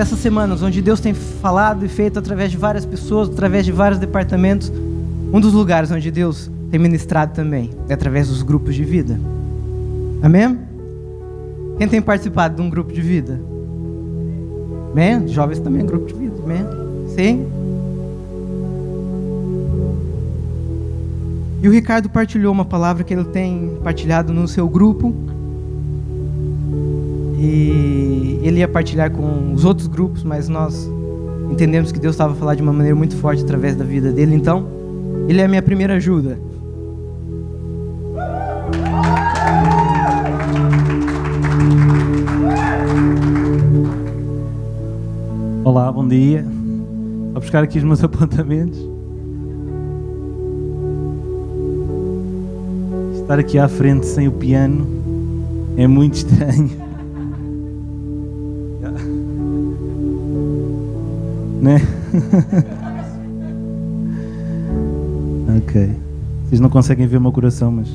nessas semanas, onde Deus tem falado e feito através de várias pessoas, através de vários departamentos, um dos lugares onde Deus tem ministrado também é através dos grupos de vida. Amém? Quem tem participado de um grupo de vida? Amém? Jovens também, grupo de vida. Amém? Sim? E o Ricardo partilhou uma palavra que ele tem partilhado no seu grupo. E ele ia partilhar com os outros grupos, mas nós entendemos que Deus estava a falar de uma maneira muito forte através da vida dele. Então, ele é a minha primeira ajuda. Olá, bom dia. Vou buscar aqui os meus apontamentos. Estar aqui à frente sem o piano é muito estranho. Né? Ok. Vocês não conseguem ver o meu coração, mas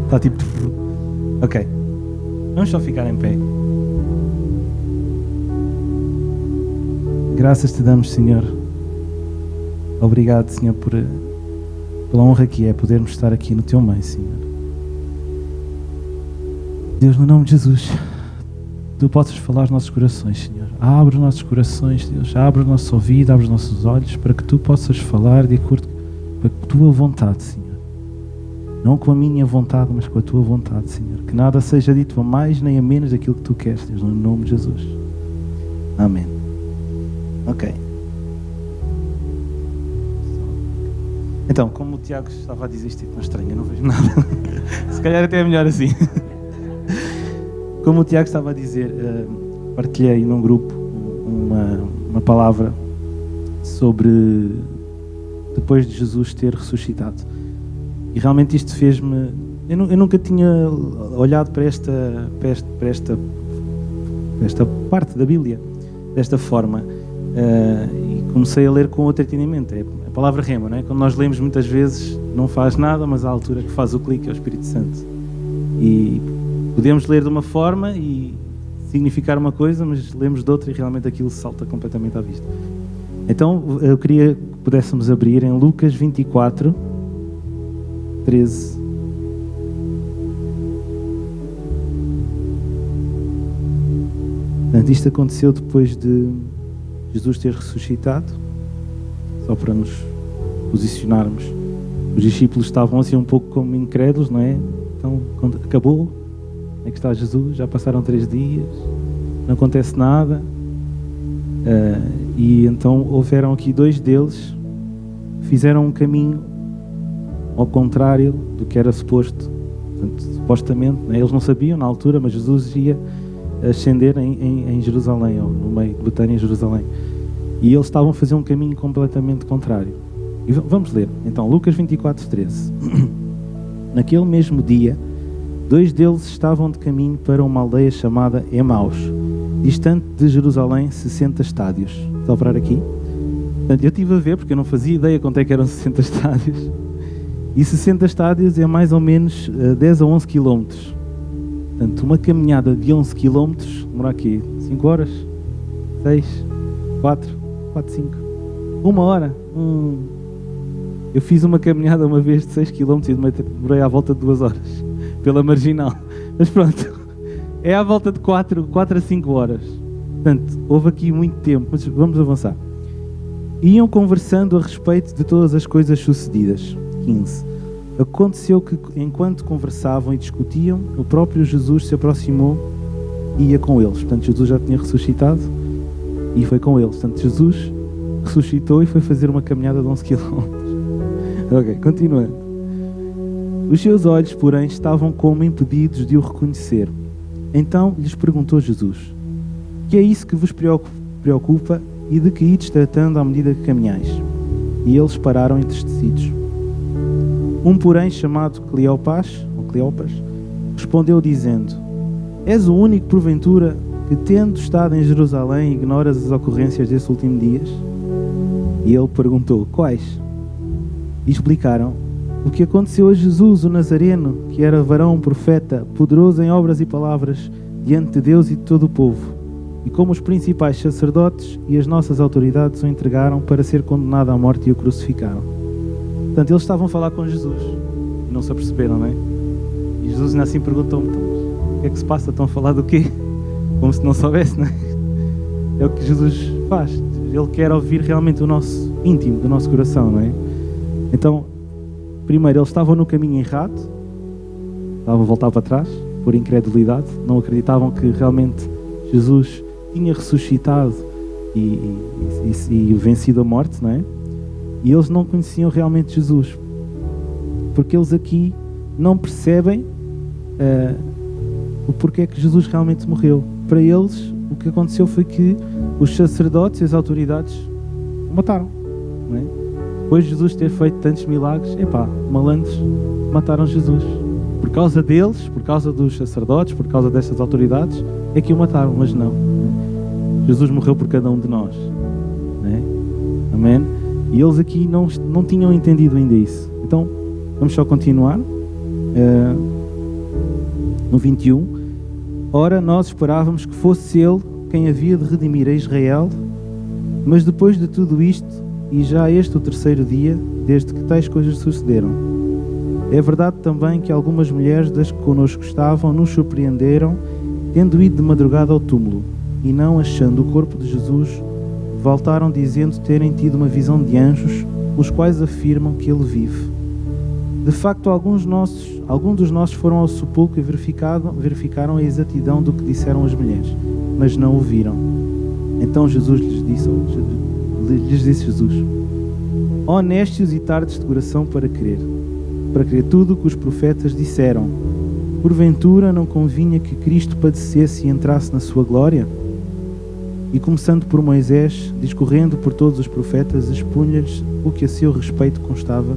está tipo... Ok. Vamos só ficar em pé. Graças te damos, Senhor. Obrigado, Senhor, pela honra que é podermos estar aqui no Teu meio, Senhor. Deus, no nome de Jesus, Tu possas falar aos nossos corações, Senhor. Abre os nossos corações, Deus. Abre o nosso ouvido, abre os nossos olhos, para que Tu possas falar de acordo com a Tua vontade, Senhor. Não com a minha vontade, mas com a Tua vontade, Senhor. Que nada seja dito a mais nem a menos daquilo que Tu queres, Deus, no nome de Jesus. Amém. Ok. Então, como o Tiago estava a dizer, isto é tão estranho, eu não vejo nada. Se calhar até é melhor assim. Como o Tiago estava a dizer, partilhei num grupo uma palavra sobre depois de Jesus ter ressuscitado. E realmente isto fez-me... Eu nunca tinha olhado para esta parte da Bíblia desta forma. E comecei a ler com outro entendimento. É a palavra rema, não é? Quando nós lemos muitas vezes não faz nada, mas à altura que faz o clique é o Espírito Santo. E podemos ler de uma forma e significar uma coisa, mas lemos de outra e realmente aquilo salta completamente à vista. Então eu queria que pudéssemos abrir em Lucas 24, 13. Portanto, isto aconteceu depois de Jesus ter ressuscitado, só para nos posicionarmos. Os discípulos estavam assim um pouco como incrédulos, não é? Então, quando acabou, é que está Jesus, já passaram 3 dias, não acontece nada. E então houveram aqui 2 deles que fizeram um caminho ao contrário do que era suposto. Portanto, supostamente, né? Eles não sabiam na altura, mas Jesus ia ascender em Jerusalém, ou no meio de Betânia, em Jerusalém. E eles estavam a fazer um caminho completamente contrário. E vamos ler. Então, Lucas 24, 13. Naquele mesmo dia, 2 deles estavam de caminho para uma aldeia chamada Emaus, distante de Jerusalém 60 estádios. Estou a parar aqui? Portanto, eu estive a ver, porque eu não fazia ideia quanto é que eram 60 estádios. E 60 estádios é mais ou menos 10 a 11 quilómetros. Portanto, uma caminhada de 11 km, demora aqui 5 horas, 6, 4, 5, 1 hora. Eu fiz uma caminhada uma vez de 6 km e demorei à volta de 2 horas, pela marginal. Mas pronto, é à volta de 4 a 5 horas. Portanto, houve aqui muito tempo, mas vamos avançar. Iam conversando a respeito de todas as coisas sucedidas. 15. Aconteceu que, enquanto conversavam e discutiam, o próprio Jesus se aproximou e ia com eles. Portanto, Jesus já tinha ressuscitado e foi com eles. Portanto, Jesus ressuscitou e foi fazer uma caminhada de 11 km. Ok, continuando. Os seus olhos, porém, estavam como impedidos de o reconhecer. Então lhes perguntou Jesus: que é isso que vos preocupa e de que ides tratando à medida que caminhais? E eles pararam entristecidos. Um, porém, chamado Cleopas, respondeu dizendo: és o único, porventura, que tendo estado em Jerusalém ignoras as ocorrências desses últimos dias? E ele perguntou: quais? E explicaram o que aconteceu a Jesus, o Nazareno, que era varão, profeta, poderoso em obras e palavras, diante de Deus e de todo o povo. e como os principais sacerdotes e as nossas autoridades o entregaram para ser condenado à morte e o crucificaram. Portanto, eles estavam a falar com Jesus e não se aperceberam, não é? E Jesus ainda assim perguntou-me: então, o que é que se passa? Estão a falar do quê? Como se não soubesse, não é? É o que Jesus faz. Ele quer ouvir realmente o nosso íntimo, do nosso coração, não é? Então, primeiro, eles estavam no caminho errado, estavam a voltar para trás, por incredulidade, não acreditavam que realmente Jesus tinha ressuscitado e vencido a morte, não é? E eles não conheciam realmente Jesus, porque eles aqui não percebem o porquê que Jesus realmente morreu. Para eles, o que aconteceu foi que os sacerdotes e as autoridades o mataram, não é? Depois de Jesus ter feito tantos milagres, malandros mataram Jesus. Por causa deles, por causa dos sacerdotes, por causa destas autoridades, é que o mataram, mas não. Jesus morreu por cada um de nós, não é? Amém? E eles aqui não tinham entendido ainda isso. Então, vamos só continuar. No 21. Ora, nós esperávamos que fosse Ele quem havia de redimir a Israel, mas depois de tudo isto, e já este o terceiro dia, desde que tais coisas sucederam. É verdade também que algumas mulheres das que connosco estavam nos surpreenderam, tendo ido de madrugada ao túmulo, e não achando o corpo de Jesus, voltaram dizendo terem tido uma visão de anjos, os quais afirmam que ele vive. De facto, alguns dos nossos foram ao sepulcro e verificaram a exatidão do que disseram as mulheres, mas não o viram. Então Jesus lhes disse Jesus: honestos e tardes de coração para crer tudo o que os profetas disseram. Porventura não convinha que Cristo padecesse e entrasse na sua glória? E começando por Moisés, discorrendo por todos os profetas, expunha-lhes o que a seu respeito constava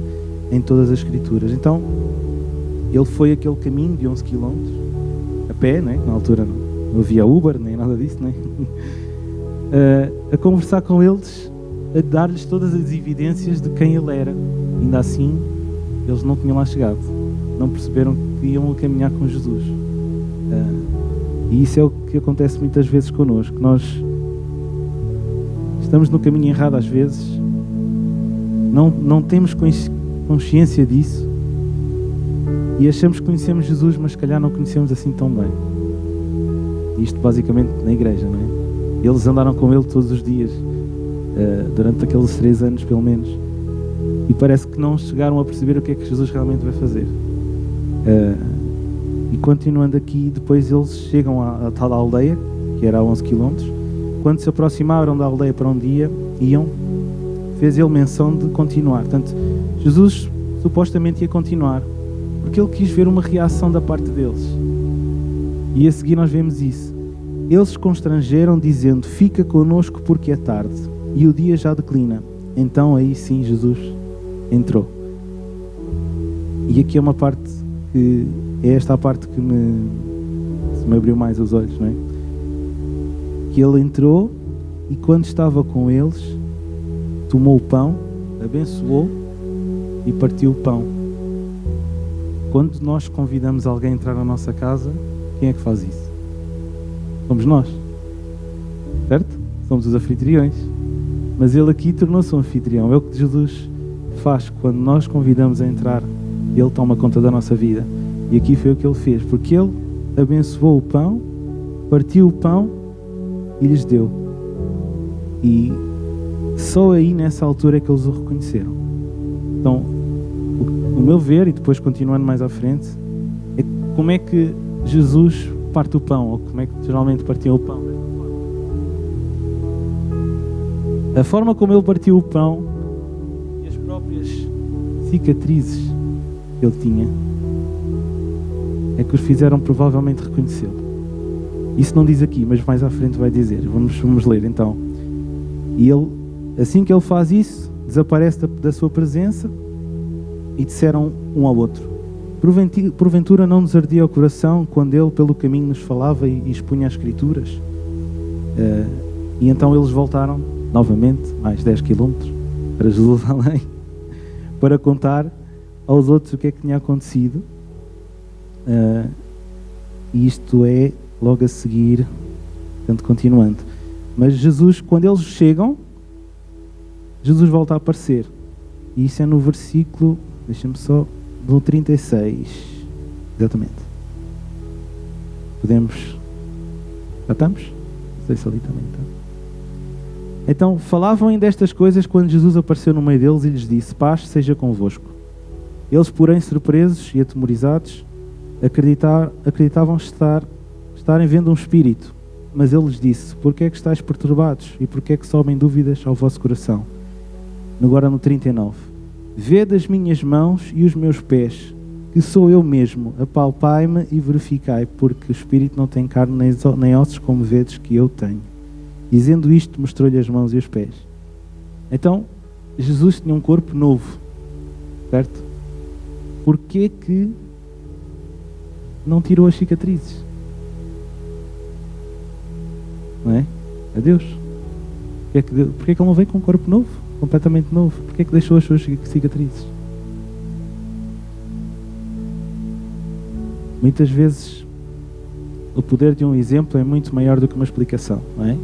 em todas as Escrituras. Então, ele foi aquele caminho de 11 km, a pé, né? Na altura não havia Uber, nem nada disso, né? A conversar com eles, a dar-lhes todas as evidências de quem ele era. Ainda assim, eles não tinham lá chegado, não perceberam que iam caminhar com Jesus. E isso é o que acontece muitas vezes connosco. Nós estamos no caminho errado às vezes, não temos consciência disso e achamos que conhecemos Jesus, mas se calhar não conhecemos assim tão bem. Isto basicamente na igreja, não é? Eles andaram com ele todos os dias, durante aqueles 3 anos pelo menos, e parece que não chegaram a perceber o que é que Jesus realmente vai fazer. E continuando aqui, depois eles chegam à tal aldeia, que era a 11 km. Quando se aproximaram da aldeia para onde iam, fez ele menção de continuar. Portanto, Jesus supostamente ia continuar, porque ele quis ver uma reação da parte deles. E a seguir nós vemos isso. Eles se constrangeram, dizendo: fica connosco porque é tarde, e o dia já declina. Então aí sim Jesus entrou. E aqui é uma parte que é esta a parte que me abriu mais os olhos, não é? Que ele entrou e quando estava com eles, tomou o pão, abençoou e partiu o pão. Quando nós convidamos alguém a entrar na nossa casa, quem é que faz isso? Somos nós, certo? Somos os anfitriões. Mas ele aqui tornou-se um anfitrião. É o que Jesus faz quando nós convidamos a entrar. Ele toma conta da nossa vida. E aqui foi o que ele fez, porque ele abençoou o pão, partiu o pão e lhes deu. E só aí nessa altura é que eles o reconheceram. Então, o meu ver, e depois continuando mais à frente, é como é que Jesus parte o pão, ou como é que geralmente partiam o pão. A forma como ele partiu o pão e as próprias cicatrizes que ele tinha é que os fizeram provavelmente reconhecê-lo. Isso não diz aqui, mas mais à frente vai dizer. Vamos ler então. E ele, assim que ele faz isso, desaparece da sua presença e disseram um ao outro: porventura não nos ardia o coração quando ele pelo caminho nos falava e expunha as Escrituras? E então eles voltaram novamente, mais 10 km para Jerusalém, para contar aos outros o que é que tinha acontecido. E isto é logo a seguir Portanto, continuando. Mas Jesus, quando eles chegam, Jesus volta a aparecer. E isso é no versículo, deixa-me só, no 36. Exatamente. Podemos... Já estamos? Não sei se ali também está. Então, falavam ainda destas coisas quando Jesus apareceu no meio deles e lhes disse: paz seja convosco. Eles, porém, surpresos e atemorizados, acreditavam estarem vendo um espírito. Mas ele lhes disse: porquê é que estáis perturbados e porquê é que sobem dúvidas ao vosso coração? Agora no 39. Vede as minhas mãos e os meus pés, que sou eu mesmo. Apalpai-me e verificai, porque o espírito não tem carne nem ossos como vedes que eu tenho. Dizendo isto, mostrou-lhe as mãos e os pés. Então, Jesus tinha um corpo novo, certo? Porquê que não tirou as cicatrizes? Não é? É Deus. Porquê que ele não veio com um corpo novo? Completamente novo? Porquê que deixou as suas cicatrizes? Muitas vezes o poder de um exemplo é muito maior do que uma explicação, não é?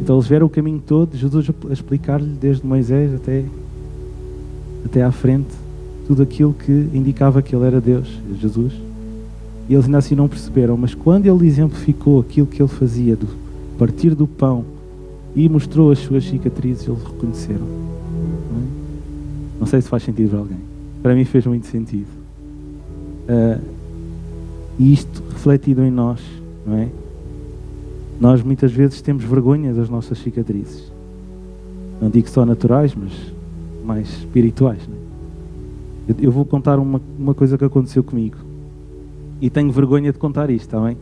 Então eles vieram o caminho todo, Jesus a explicar-lhe desde Moisés até à frente tudo aquilo que indicava que ele era Deus, Jesus. E eles ainda assim não perceberam, mas quando ele exemplificou aquilo que ele fazia, do partir do pão, e mostrou as suas cicatrizes, eles reconheceram. Não é? Não sei se faz sentido para alguém. Para mim fez muito sentido. E isto refletido em nós, não é? Nós muitas vezes temos vergonha das nossas cicatrizes. Não digo só naturais, mas mais espirituais. Não é? Eu vou contar uma coisa que aconteceu comigo. E tenho vergonha de contar isto, está bem?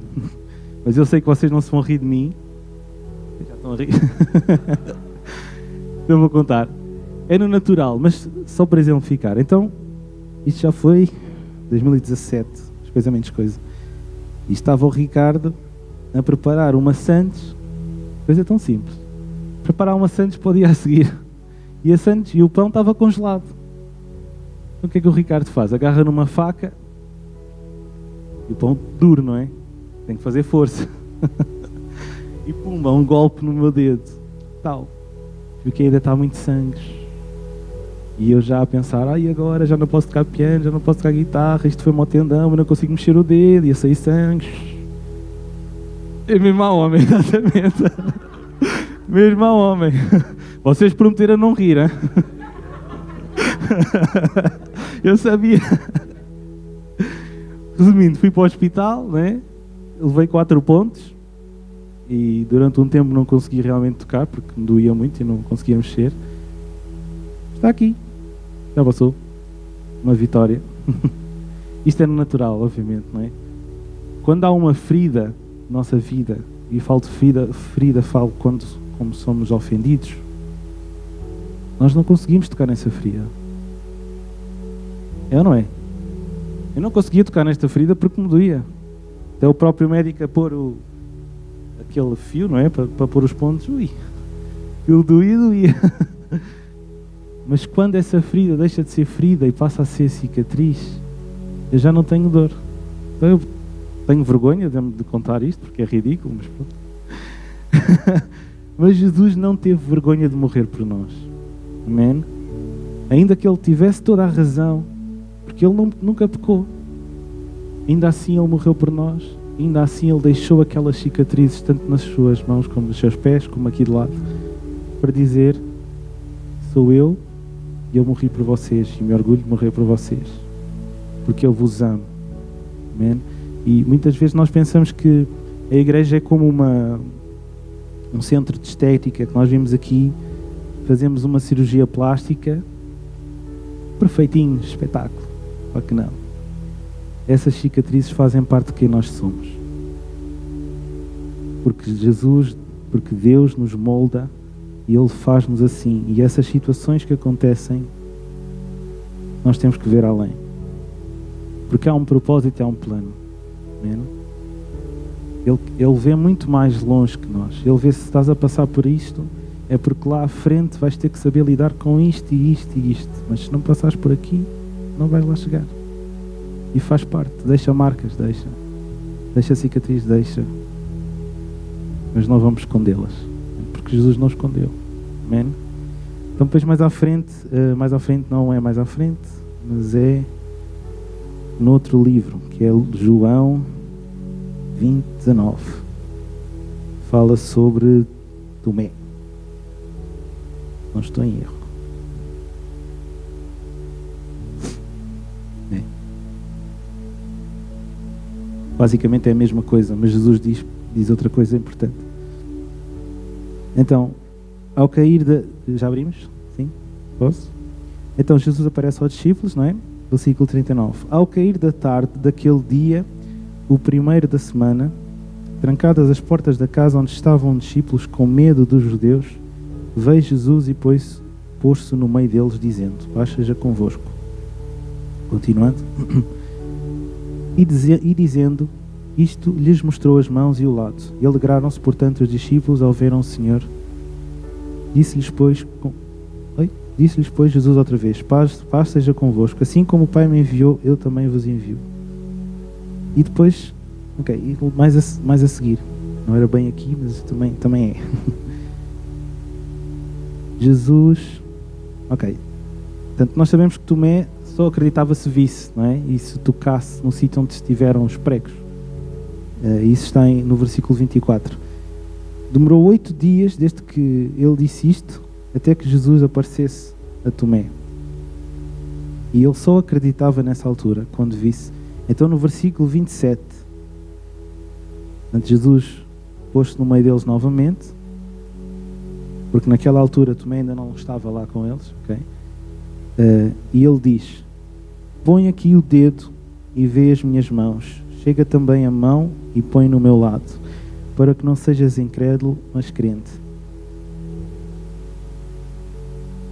Mas eu sei que vocês não se vão rir de mim. Já estão a rir. Eu vou contar. É no natural, mas só para exemplificar. Então, isto já foi 2017, coisa menos coisa. E estava o Ricardo a preparar uma Santos, coisa tão simples. Preparar uma Santos para o dia a seguir. E a Santos e o pão estava congelado. Então o que é que o Ricardo faz? Agarra numa faca e o pão duro, não é? Tem que fazer força. E pumba, um golpe no meu dedo. Tal. Porque ainda está muito sangue. E eu já a pensar, e agora já não posso tocar piano, já não posso tocar guitarra, isto foi um tendão, eu não consigo mexer o dedo, ia sair sangue. É mesmo ao homem, exatamente. Mesmo ao homem. Vocês prometeram não rir, hein? Eu sabia. Resumindo, fui para o hospital, né? Levei 4 pontos e durante um tempo não consegui realmente tocar porque me doía muito e não conseguia mexer. Está aqui. Já passou. Uma vitória. Isto é natural, obviamente, não é? Quando há uma ferida na nossa vida, e falo de ferida falo como somos ofendidos, nós não conseguimos tocar nessa ferida. É ou não é? Eu não conseguia tocar nesta ferida porque me doía. Até o próprio médico a pôr aquele fio, não é? Para pôr os pontos. Ui, ele doía. Mas quando essa ferida deixa de ser ferida e passa a ser cicatriz, eu já não tenho dor. Então eu tenho vergonha de contar isto, porque é ridículo, mas pronto. Mas Jesus não teve vergonha de morrer por nós. Amém? Ainda que ele tivesse toda a razão, porque ele nunca pecou. Ainda assim ele morreu por nós. Ainda assim ele deixou aquelas cicatrizes, tanto nas suas mãos como nos seus pés, como aqui de lado, para dizer: sou eu e eu morri por vocês e me orgulho de morrer por vocês, porque eu vos amo. Amém? E muitas vezes nós pensamos que a igreja é como um centro de estética, que nós vimos aqui, fazemos uma cirurgia plástica, perfeitinho, espetáculo. Só que não. Essas cicatrizes fazem parte de quem nós somos. Porque Deus nos molda e Ele faz-nos assim. E essas situações que acontecem, nós temos que ver além. Porque há um propósito e há um plano. Ele vê muito mais longe que nós. Ele vê se estás a passar por isto, é porque lá à frente vais ter que saber lidar com isto e isto e isto. Mas se não passares por aqui, não vais lá chegar. E faz parte. Deixa marcas, deixa cicatriz, deixa. mas não vamos escondê-las, porque Jesus não escondeu. Amém? Então depois mais à frente não é mais à frente, mas é no outro livro, que é João 20:19. Fala sobre Tomé. Não estou em erro. É. Basicamente é a mesma coisa, mas Jesus diz outra coisa importante. Então, ao cair da... Já abrimos? Sim? Posso? Então Jesus aparece aos discípulos, não é? Versículo 39. Ao cair da tarde daquele dia, o primeiro da semana, trancadas as portas da casa onde estavam os discípulos com medo dos judeus, veio Jesus e pôs-se no meio deles, dizendo: paz seja convosco. Continuando. E dizendo isto, lhes mostrou as mãos e o lado. E alegraram-se, portanto, os discípulos ao verem o Senhor. Disse-lhes, pois, Jesus outra vez: paz seja convosco. Assim como o Pai me enviou, eu também vos envio. E depois, mais a seguir. Não era bem aqui, mas também é. Jesus... Portanto, nós sabemos que Tomé só acreditava se visse, não é? E se tocasse no sítio onde estiveram os pregos. Isso está no versículo 24. Demorou 8 dias desde que ele disse isto, até que Jesus aparecesse a Tomé. E ele só acreditava nessa altura, quando visse. Então no versículo 27, Jesus pôs-se no meio deles novamente, porque naquela altura Tomé ainda não estava lá com eles, e ele diz: põe aqui o dedo e vê as minhas mãos, chega também a mão e põe no meu lado, para que não sejas incrédulo, mas crente.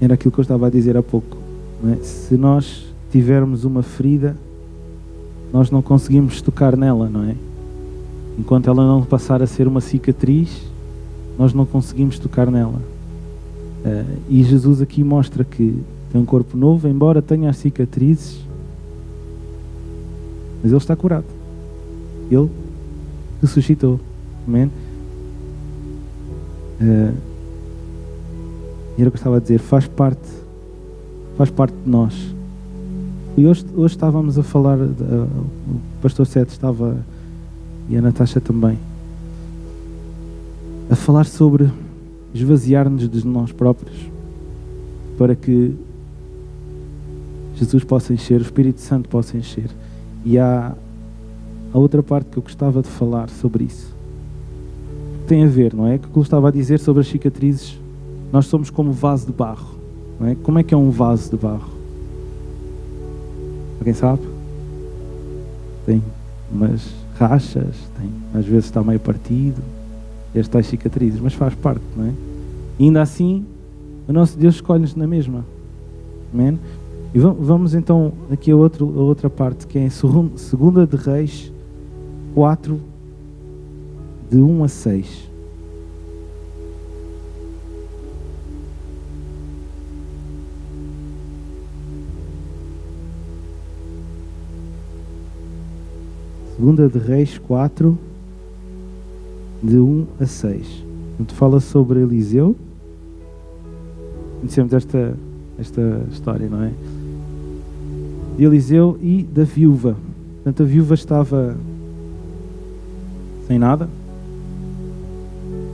Era aquilo que eu estava a dizer há pouco, não é? Se nós tivermos uma ferida, nós não conseguimos tocar nela, não é? Enquanto ela não passar a ser uma cicatriz, nós não conseguimos tocar nela. E Jesus aqui mostra que tem um corpo novo, embora tenha as cicatrizes, mas ele está curado. Ele ressuscitou. Amém? Era o que eu estava a dizer, faz parte de nós. E hoje estávamos a falar, o pastor Sete estava, e a Natasha também, a falar sobre esvaziar-nos de nós próprios, para que Jesus possa encher, o Espírito Santo possa encher. E há a outra parte que eu gostava de falar sobre isso. Tem a ver, não é? Que eu estava a dizer sobre as cicatrizes. Nós somos como vaso de barro, não é? Como é que é um vaso de barro? Alguém sabe? Tem umas rachas, às vezes está meio partido, estas cicatrizes, mas faz parte, não é? E ainda assim, o nosso Deus escolhe-nos na mesma. Amém? E vamos então aqui a outra parte, que é em 2 de Reis 4, de 1 a 6. Segunda de Reis 4, de 1 a 6. Portanto, fala sobre Eliseu. Conhecemos esta história, não é? De Eliseu e da viúva. Portanto, a viúva estava sem nada.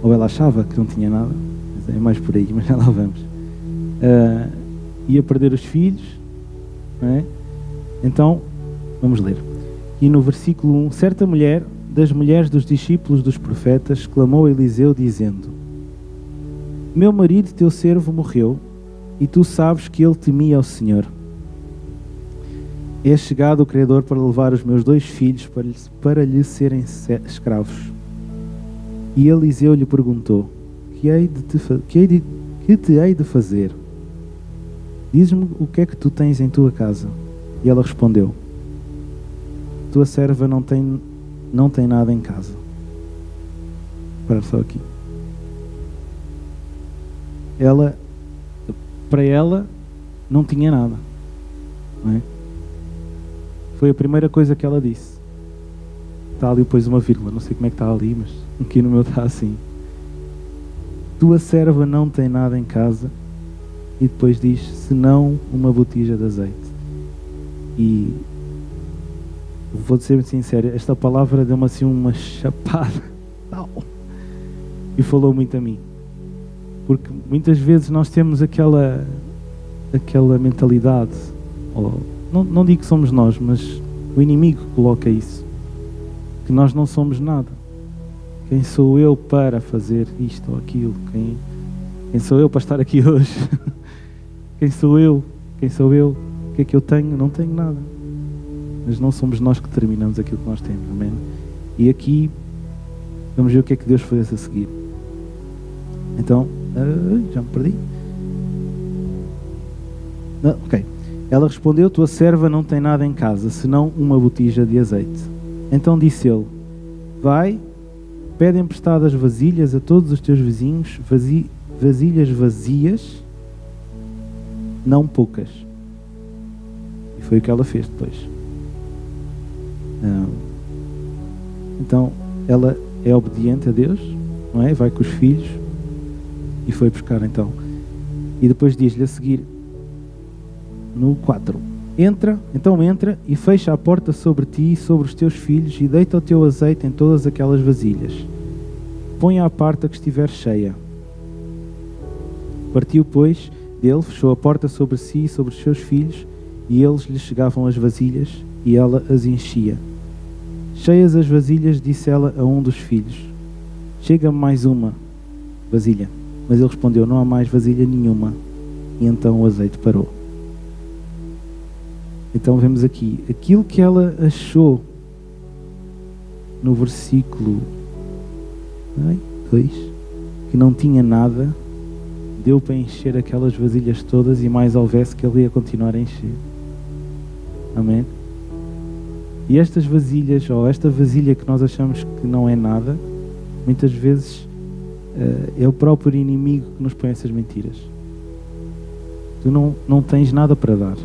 Ou ela achava que não tinha nada. É mais por aí, mas já lá vamos. Ia perder os filhos, não é? Então, vamos ler. E no versículo 1, certa mulher, das mulheres dos discípulos dos profetas, clamou a Eliseu, dizendo: meu marido, teu servo, morreu, e tu sabes que ele temia ao Senhor. É chegado o Criador para levar os meus 2 filhos para lhe serem escravos. E Eliseu lhe perguntou: que te hei de fazer? Diz-me o que é que tu tens em tua casa. E ela respondeu: tua serva não tem nada em casa. Para só aqui. Para ela, não tinha nada. Não é? Foi a primeira coisa que ela disse. Está ali depois uma vírgula, não sei como é que está ali, mas aqui no meu está assim. tua serva não tem nada em casa, e depois diz, senão uma botija de azeite. E vou ser muito sincero, esta palavra deu-me assim uma chapada e falou muito a mim, porque muitas vezes nós temos aquela mentalidade, ou, não digo que somos nós, mas o inimigo coloca isso, que nós não somos nada. Quem sou eu para fazer isto ou aquilo? Quem sou eu para estar aqui hoje? Quem sou eu? O que é que eu tenho? Não tenho nada. Mas não somos nós que determinamos aquilo que nós temos, amém? E aqui vamos ver o que é que Deus fez a seguir. Então, já me perdi. Ok. Ela respondeu, tua serva não tem nada em casa, senão uma botija de azeite. Então disse ele, vai, pede emprestadas vasilhas a todos os teus vizinhos, vasilhas vazias, não poucas. E foi o que ela fez depois. Então, ela é obediente a Deus, não é? Vai com os filhos e foi buscar então. E depois diz-lhe a seguir, no 4, entra e fecha a porta sobre ti e sobre os teus filhos e deita o teu azeite em todas aquelas vasilhas. Põe à parte a que estiver cheia. Partiu, pois, dele, fechou a porta sobre si e sobre os seus filhos, e eles lhe chegavam as vasilhas, e ela as enchia. Cheias as vasilhas, disse ela a um dos filhos, chega-me mais uma vasilha. Mas ele respondeu, não há mais vasilha nenhuma. E então o azeite parou. Então vemos aqui, aquilo que ela achou no versículo 2, que não tinha nada, deu para encher aquelas vasilhas todas e mais houvesse que ele ia continuar a encher. Amém? E estas vasilhas, ou esta vasilha que nós achamos que não é nada, muitas vezes é o próprio inimigo que nos põe essas mentiras. Tu não tens nada para dar.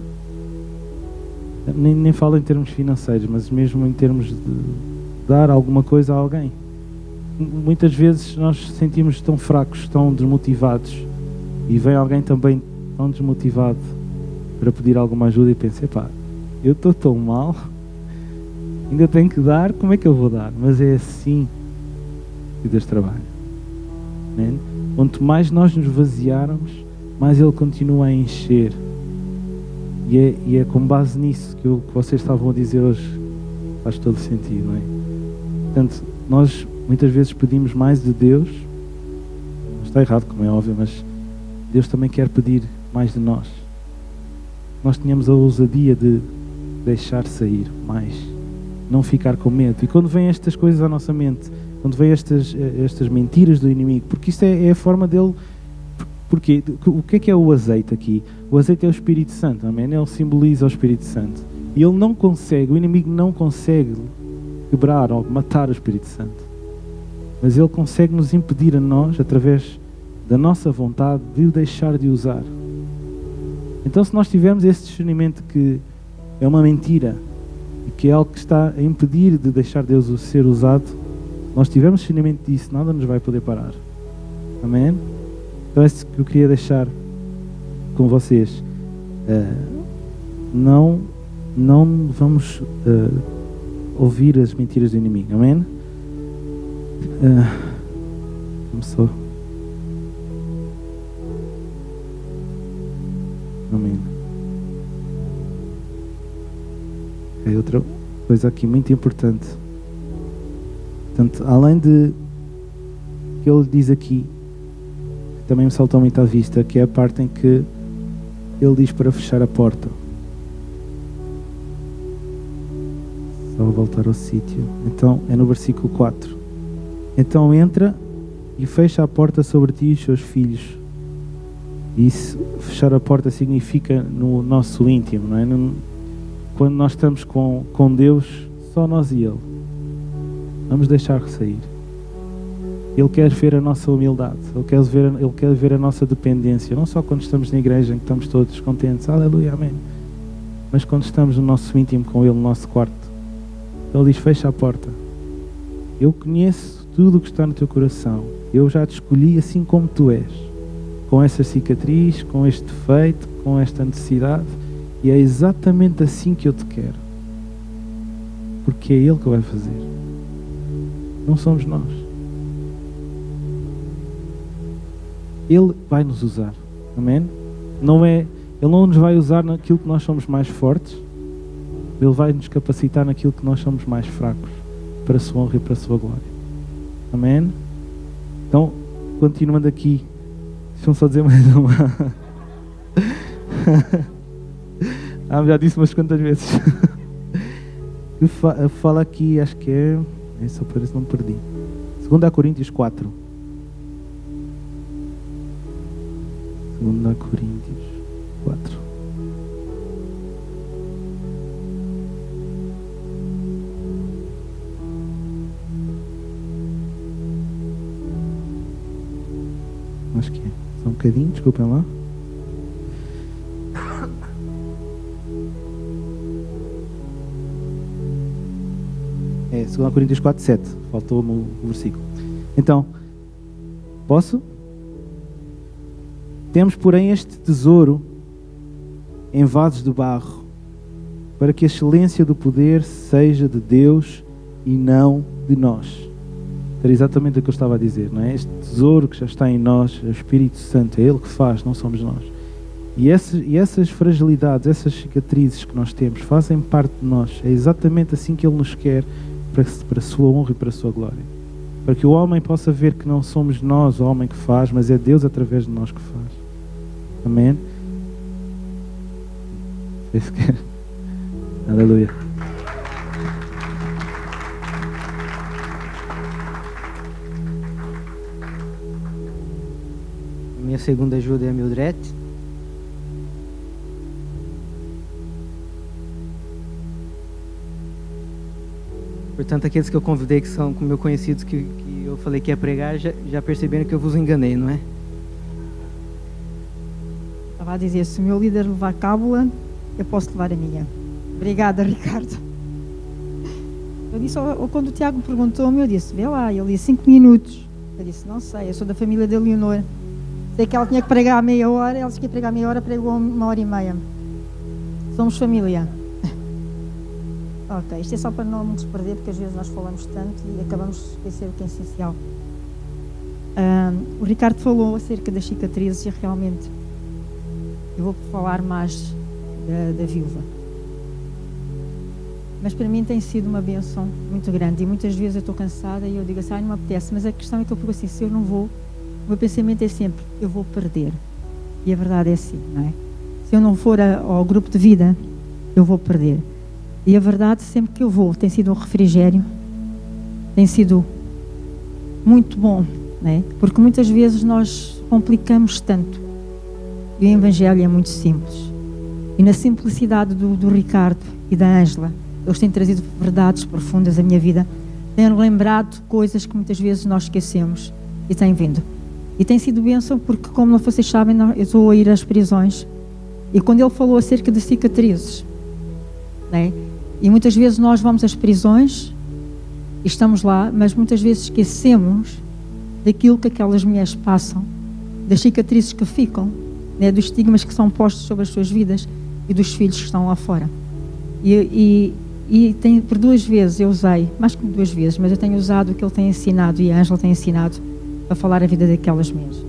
Nem falo em termos financeiros, mas mesmo em termos de dar alguma coisa a alguém. Muitas vezes nós sentimos tão fracos, tão desmotivados, e vem alguém também tão desmotivado para pedir alguma ajuda e pensa, epá, eu estou tão mal, ainda tenho que dar, como é que eu vou dar? Mas é assim que Deus trabalha. Né? Quanto mais nós nos vaziarmos, mais Ele continua a encher. E é com base nisso que vocês estavam a dizer hoje, faz todo sentido, não é? Portanto, nós muitas vezes pedimos mais de Deus, não está errado, como é óbvio, mas Deus também quer pedir mais de nós. Nós tínhamos a ousadia de deixar sair mais, não ficar com medo. E quando vêm estas coisas à nossa mente, quando vêm estas mentiras do inimigo, porque isto é a forma dele. Porque o que é o azeite aqui? O azeite é o Espírito Santo, amém? Ele simboliza o Espírito Santo. E ele não consegue, o inimigo não consegue quebrar ou matar o Espírito Santo. Mas ele consegue nos impedir a nós, através da nossa vontade, de o deixar de usar. Então, se nós tivermos esse discernimento que é uma mentira e que é algo que está a impedir de deixar Deus ser usado, nós tivermos discernimento disso, nada nos vai poder parar. Amém? Então é isso que eu queria deixar com vocês. Não vamos ouvir as mentiras do inimigo. Amém? Começou. Amém. É outra coisa aqui muito importante. Portanto, além de que ele diz aqui, também me saltou muito à vista, que é a parte em que ele diz para fechar a porta. Só vou voltar ao sítio. Então, é no versículo 4. Então entra e fecha a porta sobre ti e os seus filhos. Isso, fechar a porta significa no nosso íntimo, não é? Quando nós estamos com Deus, só nós e Ele. Vamos deixar sair. Ele quer ver a nossa humildade, Ele quer ver a nossa dependência, não só quando estamos na igreja em que estamos todos contentes, aleluia, amém, mas quando estamos no nosso íntimo com Ele, no nosso quarto. Ele diz, fecha a porta. Eu conheço tudo o que está no teu coração. Eu já te escolhi assim como tu és, com essa cicatriz, com este defeito, com esta necessidade, e é exatamente assim que eu te quero, porque é Ele que vai fazer, não somos nós. Ele vai nos usar, amém? Ele não nos vai usar naquilo que nós somos mais fortes, Ele vai nos capacitar naquilo que nós somos mais fracos, para a sua honra e para a sua glória, amém? Então, continuando aqui, deixa-me só dizer mais uma. Já disse umas quantas vezes. Fala aqui, acho que é só para ver se não me perdi. 2 Coríntios 4. 2 Coríntios 4. Acho que é. Só um bocadinho, desculpem lá. É 2 Coríntios 4, 7. Faltou-me o versículo. Então, posso? Temos, porém, este tesouro em vasos de barro, para que a excelência do poder seja de Deus e não de nós. Era exatamente o que eu estava a dizer, não é? Este tesouro que já está em nós, é o Espírito Santo, é Ele que faz, não somos nós. E essas fragilidades, essas cicatrizes que nós temos, fazem parte de nós. É exatamente assim que Ele nos quer, para a sua honra e para a sua glória. Para que o homem possa ver que não somos nós o homem que faz, mas é Deus através de nós que faz. Amém? Aleluia. Minha segunda ajuda é a Mildred. Portanto, aqueles que eu convidei, que são como meus conhecidos, que eu falei que ia pregar, já perceberam que eu vos enganei, não é? Estava a dizer, se o meu líder levar cábula, eu posso levar a minha. Obrigada, Ricardo. Eu disse, quando o Tiago perguntou-me, eu disse, vê lá, ele disse 5 minutos. Eu disse, não sei, eu sou da família da Leonor. Sei que ela tinha que pregar a meia hora, ela disse que ia pregar a meia hora, pregou 1h30. Somos família. Ok, isto é só para não nos perder, porque às vezes nós falamos tanto e acabamos de esquecer o que é essencial. O Ricardo falou acerca das cicatrizes e realmente eu vou falar mais da viúva. Mas para mim tem sido uma bênção muito grande e muitas vezes eu estou cansada e eu digo assim, não me apetece, mas a questão é que eu fico assim, se eu não vou, o meu pensamento é sempre, eu vou perder. E a verdade é assim, não é? Se eu não for ao grupo de vida, eu vou perder. E a verdade, sempre que eu vou, tem sido um refrigério, tem sido muito bom, não é? Porque muitas vezes nós complicamos tanto. E o Evangelho é muito simples. E na simplicidade do Ricardo e da Ângela, eles têm trazido verdades profundas à minha vida, têm lembrado coisas que muitas vezes nós esquecemos e têm vindo. E tem sido bênção porque, como vocês sabem, eu estou a ir às prisões. E quando ele falou acerca de cicatrizes, não é? E muitas vezes nós vamos às prisões e estamos lá, mas muitas vezes esquecemos daquilo que aquelas mulheres passam, das cicatrizes que ficam, né? Dos estigmas que são postos sobre as suas vidas e dos filhos que estão lá fora. E por 2 vezes eu usei, mais que 2 vezes, mas eu tenho usado o que ele tem ensinado e a Ângela tem ensinado para falar a vida daquelas mulheres.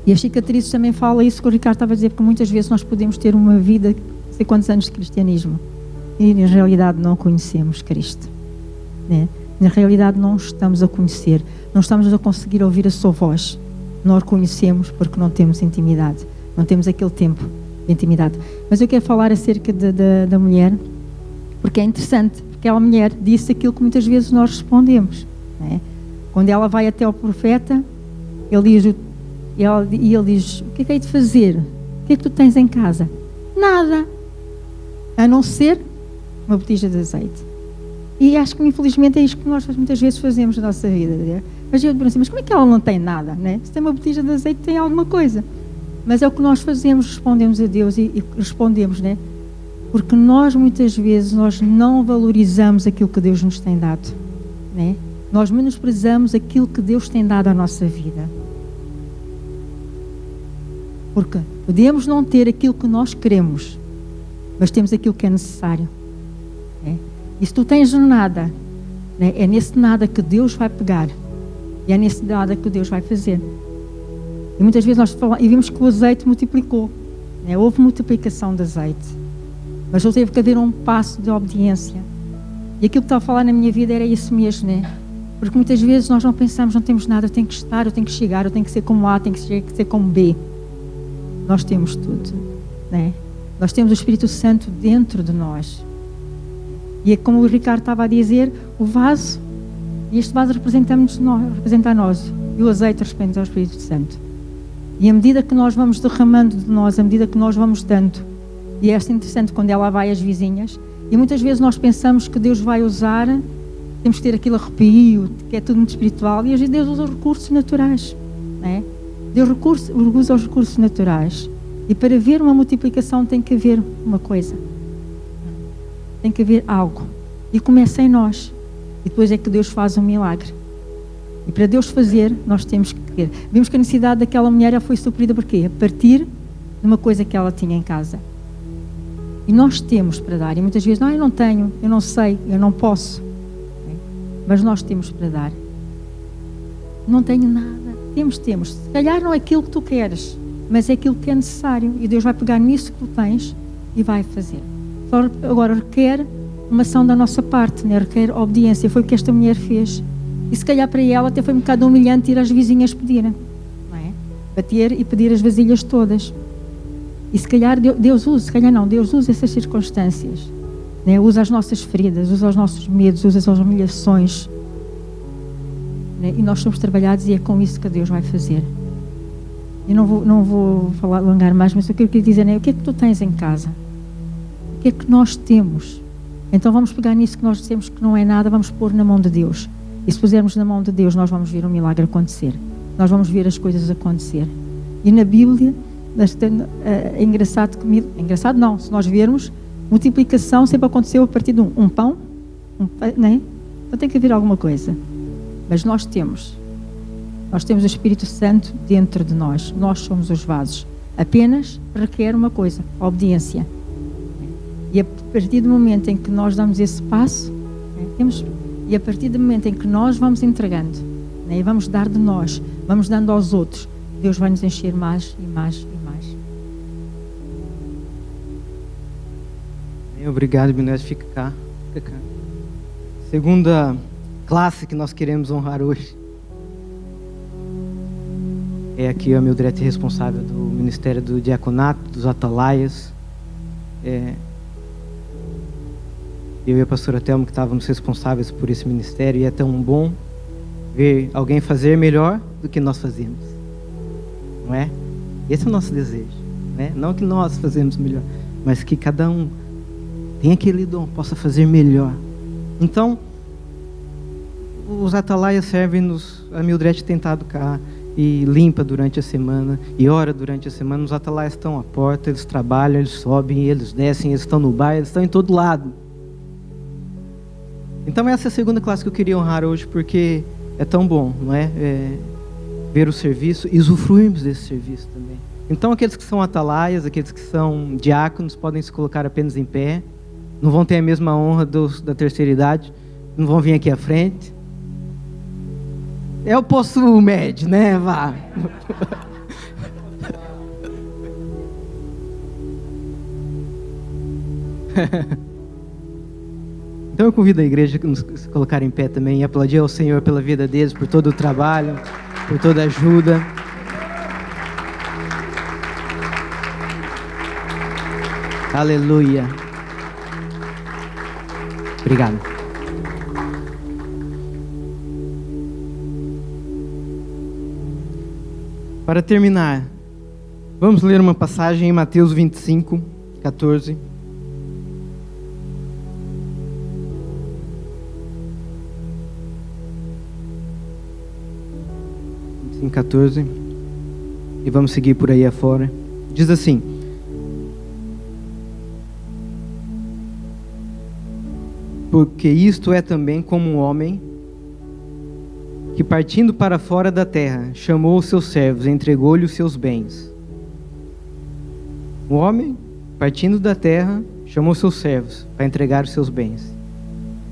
E as cicatrizes também fala isso que o Ricardo estava a dizer, porque muitas vezes nós podemos ter uma vida, não sei quantos anos de cristianismo, e na realidade não conhecemos Cristo, né? Na realidade não estamos a conhecer, não estamos a conseguir ouvir a sua voz, não a conhecemos porque não temos intimidade, não temos aquele tempo de intimidade. Mas eu quero falar acerca da mulher, porque é interessante, porque aquela mulher disse aquilo que muitas vezes nós respondemos, né? Quando ela vai até ao profeta, ele diz, o que é que hei de fazer? O que é que tu tens em casa? Nada, a não ser uma botija de azeite. E acho que infelizmente é isto que nós muitas vezes fazemos na nossa vida, né? Mas eu digo assim, mas como é que ela não tem nada, né? Se tem uma botija de azeite tem alguma coisa. Mas é o que nós fazemos, respondemos a Deus e respondemos, né? Porque nós muitas vezes nós não valorizamos aquilo que Deus nos tem dado, né? nós menosprezamos aquilo que Deus tem dado à nossa vida. Porque podemos não ter aquilo que nós queremos, mas temos aquilo que é necessário. E se tu tens nada, é nesse nada que Deus vai pegar. E é nesse nada que Deus vai fazer. E muitas vezes nós falamos, e vimos que o azeite multiplicou. Houve multiplicação de azeite. Mas teve que haver um passo de obediência. E aquilo que estava a falar na minha vida era isso mesmo, Porque muitas vezes nós não pensamos, não temos nada, eu tenho que estar, eu tenho que chegar, eu tenho que ser como A, tenho que ser como B. Nós temos tudo, Nós temos o Espírito Santo dentro de nós. E é como o Ricardo estava a dizer, o vaso, e este vaso representa a nós, e o azeite representa o Espírito Santo. E à medida que nós vamos derramando de nós, à medida que nós vamos dando, e é interessante quando ela vai às vizinhas, e muitas vezes nós pensamos que Deus vai usar, temos que ter aquele arrepio, que é tudo muito espiritual, e às vezes Deus usa os recursos naturais, Deus usa os recursos naturais. E para haver uma multiplicação tem que haver uma coisa. Tem que haver algo. E começa em nós. E depois é que Deus faz um milagre. E para Deus fazer, nós temos que querer. Vimos que a necessidade daquela mulher foi suprida por quê? A partir de uma coisa que ela tinha em casa. E nós temos para dar. E muitas vezes, não, eu não tenho, eu não sei, eu não posso. Mas nós temos para dar. Não tenho nada. Temos. Se calhar não é aquilo que tu queres, mas é aquilo que é necessário. E Deus vai pegar nisso que tu tens e vai fazer. Só agora requer uma ação da nossa parte, requer obediência. Foi o que esta mulher fez. E se calhar para ela até foi um bocado humilhante ir às vizinhas pedirem. Bater e pedir as vasilhas todas. E se calhar Deus usa, se calhar não, Deus usa essas circunstâncias. Usa as nossas feridas, usa os nossos medos, usa as humilhações. E nós somos trabalhados e é com isso que Deus vai fazer. Eu não vou alongar mais, mas o que eu queria dizer é o que é que tu tens em casa? O que é que nós temos? Então vamos pegar nisso que nós temos que não é nada, vamos pôr na mão de Deus. E se pusermos na mão de Deus, nós vamos ver um milagre acontecer. Nós vamos ver as coisas acontecer. E na Bíblia, é engraçado que... Engraçado não, se nós vermos, multiplicação sempre aconteceu a partir de um pão, Então tem que haver alguma coisa. Mas nós temos o Espírito Santo dentro de nós. Nós somos os vasos. Apenas requer uma coisa, a obediência. E a partir do momento em que nós damos esse passo, e a partir do momento em que nós vamos entregando, e vamos dar de nós, vamos dando aos outros, Deus vai nos encher mais e mais e mais. Obrigado, Binete. Fica cá. Segunda classe que nós queremos honrar hoje é aqui a Mildred, responsável do Ministério do Diaconato, dos Atalaias. Eu e a pastora Thelma que estávamos responsáveis por esse ministério, e é tão bom ver alguém fazer melhor do que nós fazemos, não é? Esse é o nosso desejo, Não que nós fazemos melhor, mas que cada um tem aquele dom, possa fazer melhor. Então, os Atalaias servem-nos. A Mildred tem estado cá e limpa durante a semana e ora durante a semana. Os Atalaias estão à porta, eles trabalham, eles sobem, eles descem, eles estão no bar, eles estão em todo lado. Então essa é a segunda classe que eu queria honrar hoje, porque é tão bom, não é? Ver o serviço e usufruirmos desse serviço também. Então aqueles que são atalaias, aqueles que são diáconos, podem se colocar apenas em pé. Não vão ter a mesma honra da terceira idade, não vão vir aqui à frente. É o posto médio, Vá. Então eu convido a igreja a nos colocar em pé também e aplaudir ao Senhor pela vida deles, por todo o trabalho, por toda a ajuda. Aleluia. Obrigado. Para terminar, vamos ler uma passagem em Mateus 25, 14. 14, e vamos seguir por aí afora. Diz assim: porque isto é também como um homem que partindo para fora da terra, chamou os seus servos e entregou-lhe os seus bens. O homem, partindo da terra, chamou os seus servos para entregar os seus bens.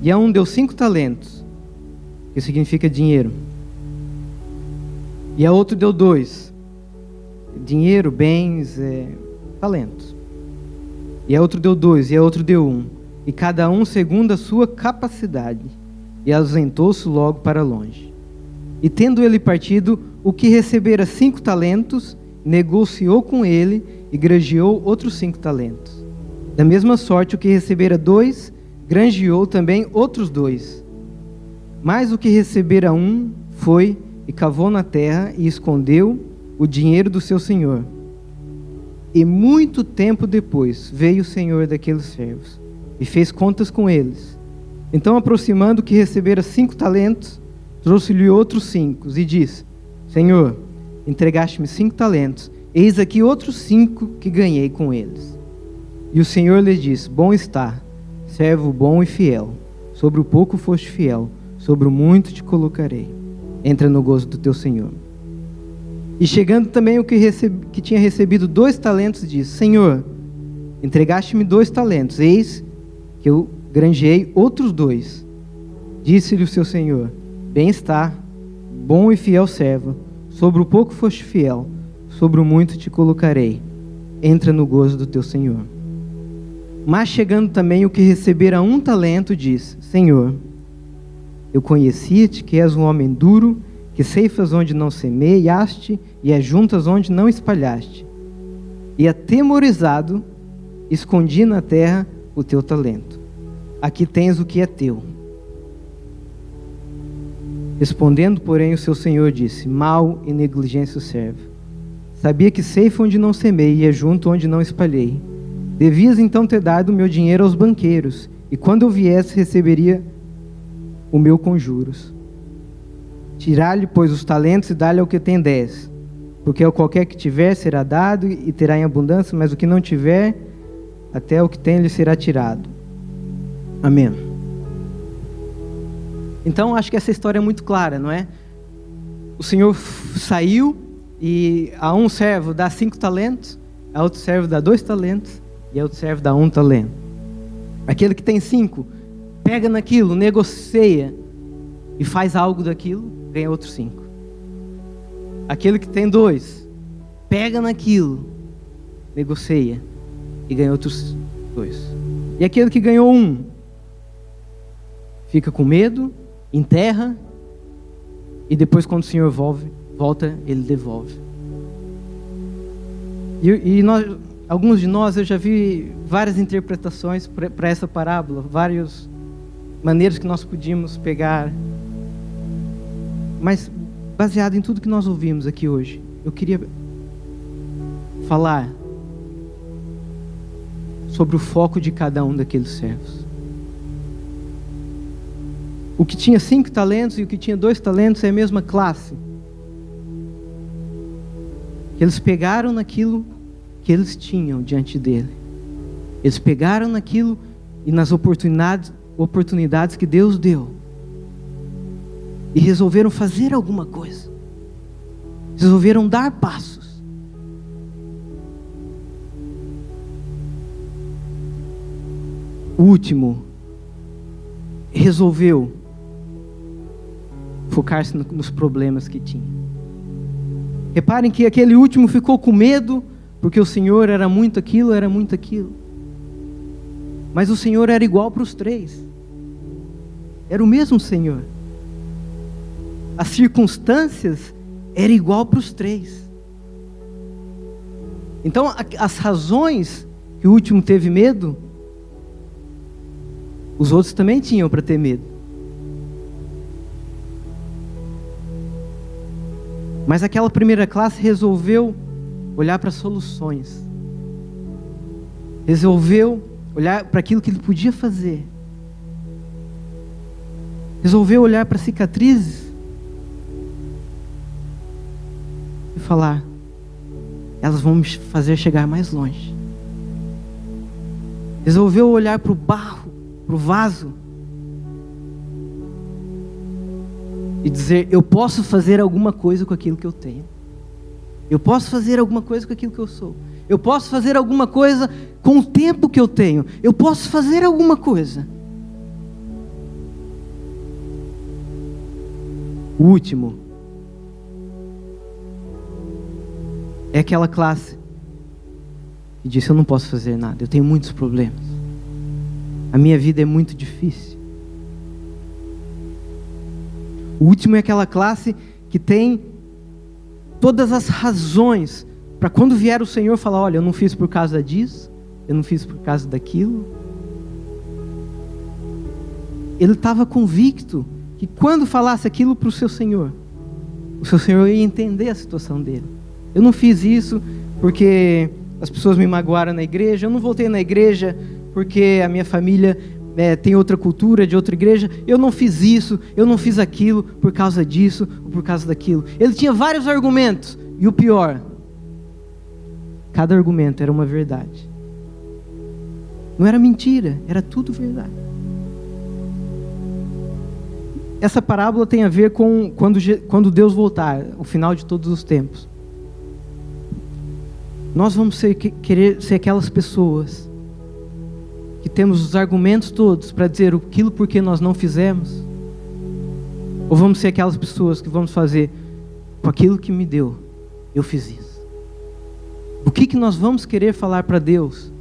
E a um deu 5 talentos, que significa dinheiro. E a outro deu 2. Dinheiro, bens, talentos. E a outro deu 2, e a outro deu 1. E cada um segundo a sua capacidade. E ausentou-se logo para longe. E tendo ele partido, o que recebera 5 talentos, negociou com ele e granjeou outros 5 talentos. Da mesma sorte, o que recebera 2, granjeou também outros 2. Mas o que recebera 1, foi e cavou na terra e escondeu o dinheiro do seu senhor. E muito tempo depois veio o senhor daqueles servos e fez contas com eles. Então, aproximando o que recebera 5 talentos, trouxe-lhe outros 5 e disse: Senhor, entregaste-me 5 talentos, eis aqui outros 5 que ganhei com eles. E o Senhor lhe disse: Bom está, servo bom e fiel. Sobre o pouco foste fiel, sobre o muito te colocarei. Entra no gozo do teu Senhor. E chegando também o que tinha recebido 2 talentos, disse: Senhor, entregaste-me 2 talentos, eis que eu granjeei outros 2. Disse-lhe o seu Senhor: Bem está, bom e fiel servo. Sobre o pouco foste fiel, sobre o muito te colocarei. Entra no gozo do teu Senhor. Mas chegando também o que recebera 1 talento, disse: Senhor, eu conhecia-te que és um homem duro, que ceifas onde não semeaste e ajuntas onde não espalhaste. E atemorizado, escondi na terra o teu talento. Aqui tens o que é teu. Respondendo, porém, o seu senhor disse: Mal e negligência serve. Sabia que ceifa onde não semei e ajunto onde não espalhei. Devias então ter dado o meu dinheiro aos banqueiros, e quando eu viesse receberia o meu com juros. Tirar-lhe, pois, os talentos e dar-lhe ao que tem 10. Porque ao qualquer que tiver será dado e terá em abundância, mas o que não tiver, até o que tem lhe será tirado. Amém. Então, acho que essa história é muito clara, não é? O Senhor saiu e a um servo dá 5 talentos, a outro servo dá 2 talentos e a outro servo dá 1 talento. Aquele que tem 5, pega naquilo, negocia e faz algo daquilo, ganha outros 5. Aquele que tem 2, pega naquilo, negocia e ganha outros 2. E aquele que ganhou 1, fica com medo, enterra, e depois quando o Senhor volta, Ele devolve. E nós, alguns de nós, eu já vi várias interpretações para essa parábola, várias maneiras que nós podíamos pegar. Mas, baseado em tudo que nós ouvimos aqui hoje, eu queria falar sobre o foco de cada um daqueles servos. O que tinha 5 talentos e o que tinha 2 talentos é a mesma classe. Eles pegaram naquilo que eles tinham diante dele. Eles pegaram naquilo e nas oportunidades que Deus deu. E resolveram fazer alguma coisa. Resolveram dar passos. O último resolveu focar-se nos problemas que tinha. Reparem que aquele último ficou com medo, porque o Senhor era muito aquilo, era muito aquilo. Mas o Senhor era igual para os 3. Era o mesmo Senhor. As circunstâncias eram igual para os 3. Então, as razões que o último teve medo, os outros também tinham para ter medo. Mas aquela primeira classe resolveu olhar para soluções. Resolveu olhar para aquilo que ele podia fazer. Resolveu olhar para cicatrizes e falar: elas vão me fazer chegar mais longe. Resolveu olhar para o barro, para o vaso e dizer: eu posso fazer alguma coisa com aquilo que eu tenho. Eu posso fazer alguma coisa com aquilo que eu sou. Eu posso fazer alguma coisa com o tempo que eu tenho. Eu posso fazer alguma coisa. O último é aquela classe que disse: eu não posso fazer nada, eu tenho muitos problemas. A minha vida é muito difícil. O último é aquela classe que tem todas as razões para quando vier o Senhor falar: olha, eu não fiz por causa disso, eu não fiz por causa daquilo. Ele estava convicto que quando falasse aquilo para o seu Senhor ia entender a situação dele. Eu não fiz isso porque as pessoas me magoaram na igreja, eu não voltei na igreja porque a minha família tem outra cultura, de outra igreja. Eu não fiz isso, eu não fiz aquilo por causa disso ou por causa daquilo. Ele tinha vários argumentos, e o pior, cada argumento era uma verdade. Não era mentira, era tudo verdade. Essa parábola tem a ver com quando Deus voltar, o final de todos os tempos. Nós vamos querer ser aquelas pessoas que temos os argumentos todos para dizer aquilo porque nós não fizemos? Ou vamos ser aquelas pessoas que vamos fazer com aquilo que me deu, eu fiz isso? O que nós vamos querer falar para Deus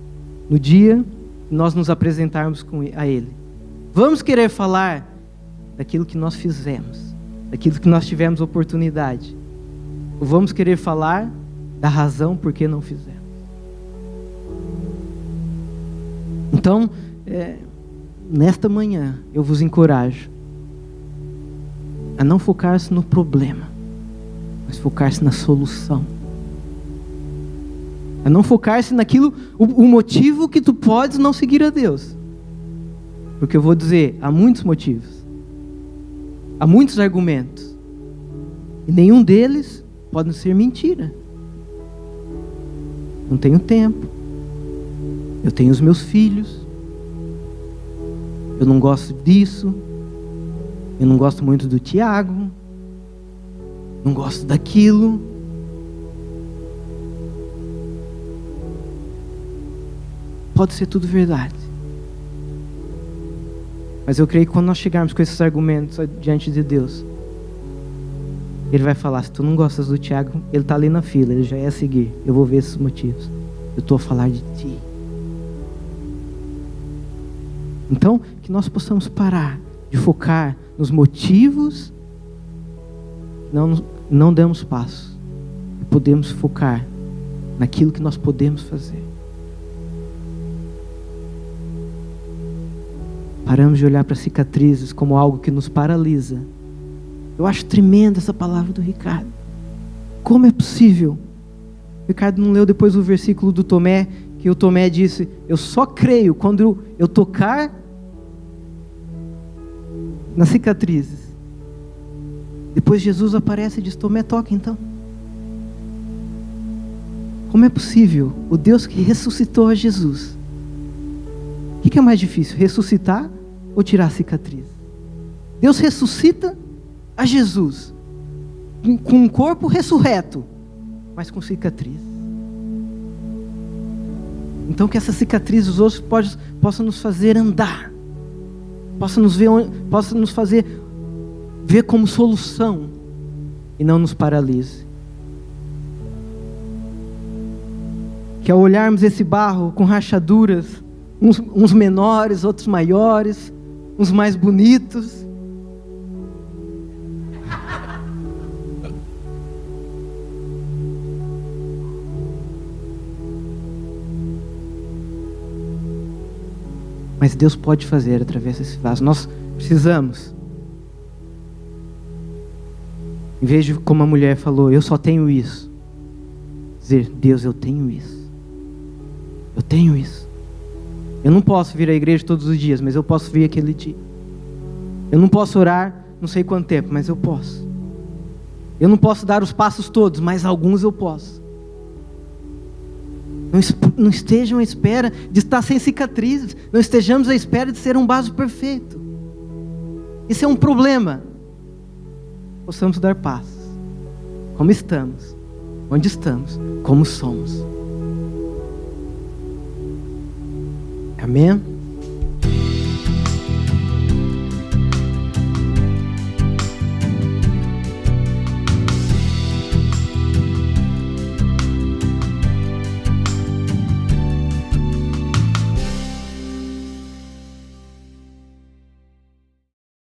no dia que nós nos apresentarmos a Ele? Vamos querer falar daquilo que nós fizemos, daquilo que nós tivemos oportunidade? Ou vamos querer falar da razão por que não fizemos? Então, nesta manhã, eu vos encorajo a não focar-se no problema, mas focar-se na solução. A não focar-se naquilo, o motivo que tu podes não seguir a Deus. Porque eu vou dizer, há muitos motivos, há muitos argumentos, e nenhum deles pode ser mentira. Não tenho tempo, eu tenho os meus filhos, eu não gosto disso, eu não gosto muito do Tiago, não gosto daquilo. Pode ser tudo verdade. Mas eu creio que quando nós chegarmos com esses argumentos diante de Deus, Ele vai falar: se tu não gostas do Tiago, ele está ali na fila, ele já é a seguir. Eu vou ver esses motivos. Eu estou a falar de ti. Então, que nós possamos parar de focar nos motivos, não damos passo. E podemos focar naquilo que nós podemos fazer. Paramos de olhar para cicatrizes como algo que nos paralisa. Eu acho tremenda essa palavra do Ricardo. Como é possível? O Ricardo não leu depois o versículo do Tomé, que o Tomé disse: eu só creio quando eu tocar nas cicatrizes. Depois Jesus aparece e diz: Tomé, toca então. Como é possível? O Deus que ressuscitou a Jesus. O que é mais difícil? Ressuscitar ou tirar a cicatriz? Deus ressuscita a Jesus com um corpo ressurreto, mas com cicatriz. Então que essas cicatrizes hoje possam nos fazer andar, possam nos fazer ver como solução e não nos paralise. Que ao olharmos esse barro com rachaduras, uns menores, outros maiores, uns mais bonitos, mas Deus pode fazer através desse vaso. Nós precisamos, em vez de, como a mulher falou, eu só tenho isso, dizer: Deus, eu tenho isso. Eu tenho isso. Eu não posso vir à igreja todos os dias, mas eu posso vir aquele dia. Eu não posso orar não sei quanto tempo, mas eu posso. Eu não posso dar os passos todos, mas alguns eu posso. Não estejam à espera de estar sem cicatrizes. Não estejamos à espera de ser um vaso perfeito. Isso é um problema. possamos dar passos. Como estamos, onde estamos, como somos. Amém?